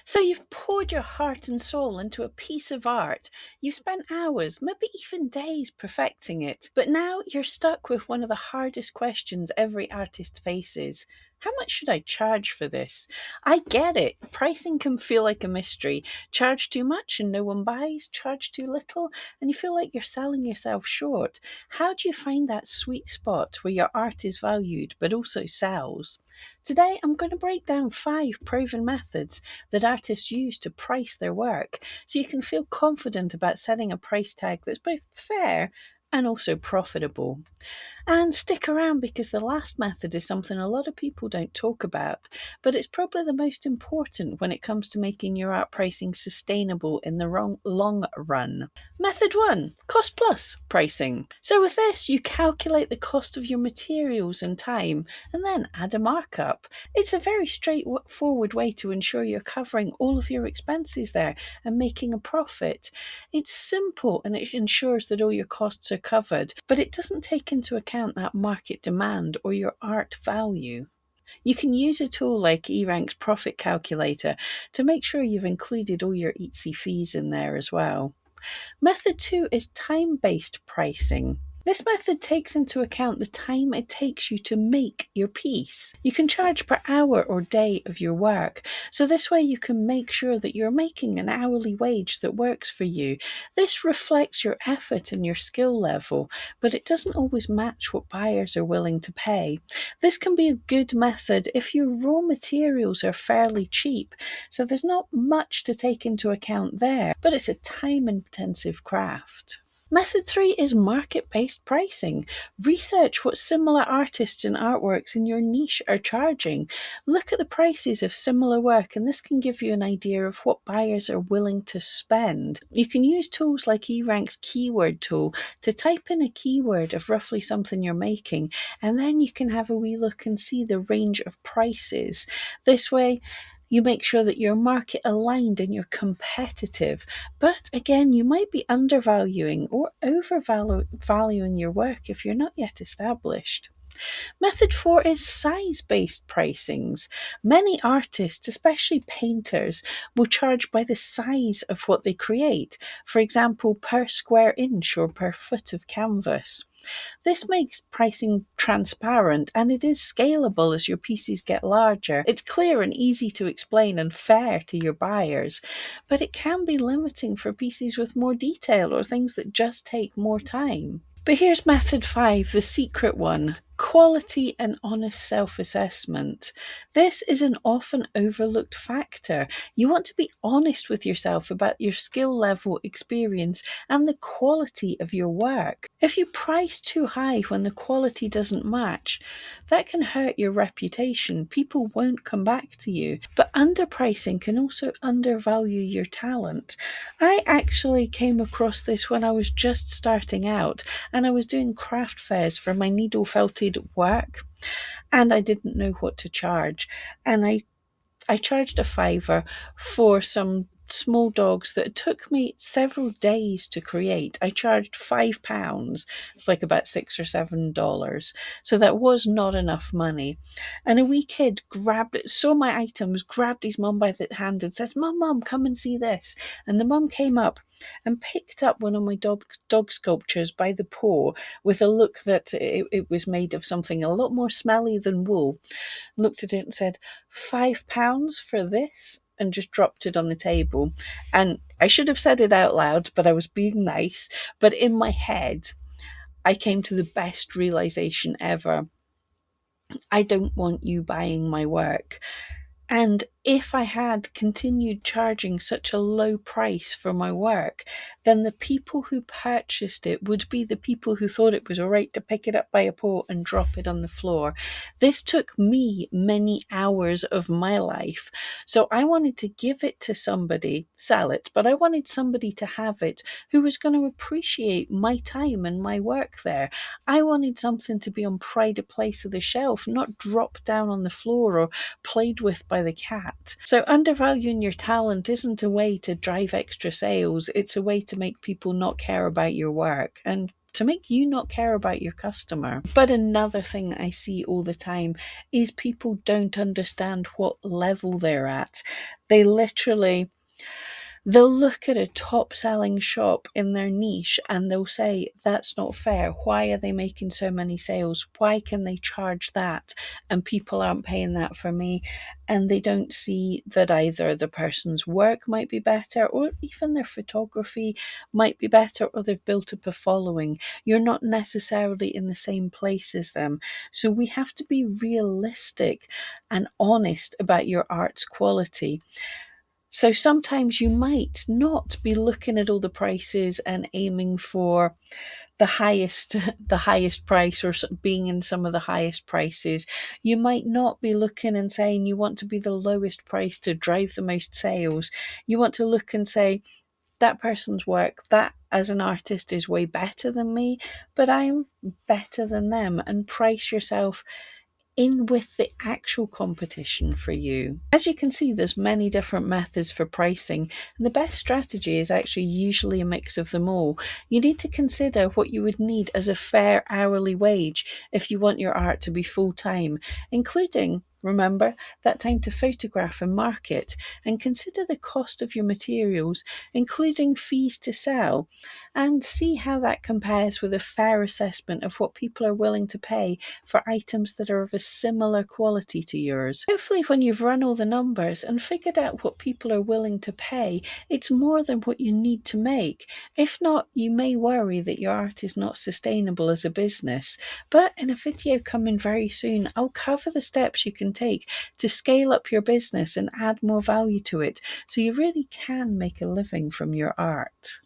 So you've poured your heart and soul into a piece of art. You've spent hours, maybe even days perfecting it. But now you're stuck with one of the hardest questions every artist faces. How much should I charge for this? I get it. Pricing can feel like a mystery. Charge too much and no one buys, charge too little, and you feel like you're selling yourself short. How do you find that sweet spot where your art is valued but also sells? Today, I'm going to break down 5 proven methods that artists use to price their work so you can feel confident about setting a price tag that's both fair and also profitable. And stick around because the last method is something a lot of people don't talk about, but it's probably the most important when it comes to making your art pricing sustainable in the long run. Method 1, cost plus pricing. So with this, you calculate the cost of your materials and time and then add a markup. It's a very straightforward way to ensure you're covering all of your expenses there and making a profit. It's simple and it ensures that all your costs are covered, but it doesn't take into account that market demand or your art value. You can use a tool like eRank's profit calculator to make sure you've included all your ETC fees in there as well. Method 2 is time-based pricing. This method takes into account the time it takes you to make your piece. You can charge per hour or day of your work, so this way you can make sure that you're making an hourly wage that works for you. This reflects your effort and your skill level, but it doesn't always match what buyers are willing to pay. This can be a good method if your raw materials are fairly cheap, so there's not much to take into account there, but it's a time-intensive craft. Method 3 is market based pricing. Research what similar artists and artworks in your niche are charging. Look at the prices of similar work, and this can give you an idea of what buyers are willing to spend. You can use tools like eRank's keyword tool to type in a keyword of roughly something you're making, and then you can have a wee look and see the range of prices. This way, you make sure that you're market aligned and you're competitive. But again, you might be undervaluing or overvaluing your work if you're not yet established. Method 4 is size based pricings. Many artists, especially painters, will charge by the size of what they create, for example, per square inch or per foot of canvas. This makes pricing transparent and it is scalable as your pieces get larger. It's clear and easy to explain and fair to your buyers, but it can be limiting for pieces with more detail or things that just take more time. But here's method 5, the secret one. Quality and honest self assessment. This is an often overlooked factor. You want to be honest with yourself about your skill level, experience, and the quality of your work. If you price too high when the quality doesn't match, that can hurt your reputation. People won't come back to you. But underpricing can also undervalue your talent. I actually came across this when I was just starting out and I was doing craft fairs for my needle felted work and I didn't know what to charge. And I charged a fiver for some small dogs that took me several days to create. I charged £5. It's like about $6 or $7. So that was not enough money. And a wee kid grabbed it, saw my items, grabbed his mum by the hand and says, Mum, come and see this. And the mum came up and picked up one of my dog sculptures by the paw with a look that it was made of something a lot more smelly than wool, looked at it and said, £5 for this? And just dropped it on the table. And I should have said it out loud, but I was being nice. But in my head, I came to the best realization ever. I don't want you buying my work. And if I had continued charging such a low price for my work, then the people who purchased it would be the people who thought it was all right to pick it up by a paw and drop it on the floor. This took me many hours of my life. So I wanted to give it to somebody, sell it, but I wanted somebody to have it who was going to appreciate my time and my work there. I wanted something to be on pride of place of the shelf, not drop down on the floor or played with by the cat. So undervaluing your talent isn't a way to drive extra sales, it's a way to make people not care about your work. And to make you not care about your customer. But another thing I see all the time is people don't understand what level they're at. They literally They'll look at a top selling shop in their niche and they'll say, that's not fair. Why are they making so many sales? Why can they charge that? And people aren't paying that for me. And they don't see that either the person's work might be better, or even their photography might be better, or they've built up a following. You're not necessarily in the same place as them. So we have to be realistic and honest about your art's quality. So sometimes you might not be looking at all the prices and aiming for the highest the highest price, or being in some of the highest prices. You might not be looking and saying you want to be the lowest price to drive the most sales. You want to look and say, that person's work, that as an artist is way better than me, but I'm better than them, and price yourself in with the actual competition for you. As you can see, there's many different methods for pricing, and the best strategy is actually usually a mix of them all. You need to consider what you would need as a fair hourly wage if you want your art to be full-time, including, remember, that time to photograph and market, and consider the cost of your materials, including fees to sell, and see how that compares with a fair assessment of what people are willing to pay for items that are of a similar quality to yours. Hopefully, when you've run all the numbers and figured out what people are willing to pay, it's more than what you need to make. If not, you may worry that your art is not sustainable as a business. But in a video coming very soon, I'll cover the steps you can take to scale up your business and add more value to it, so you really can make a living from your art.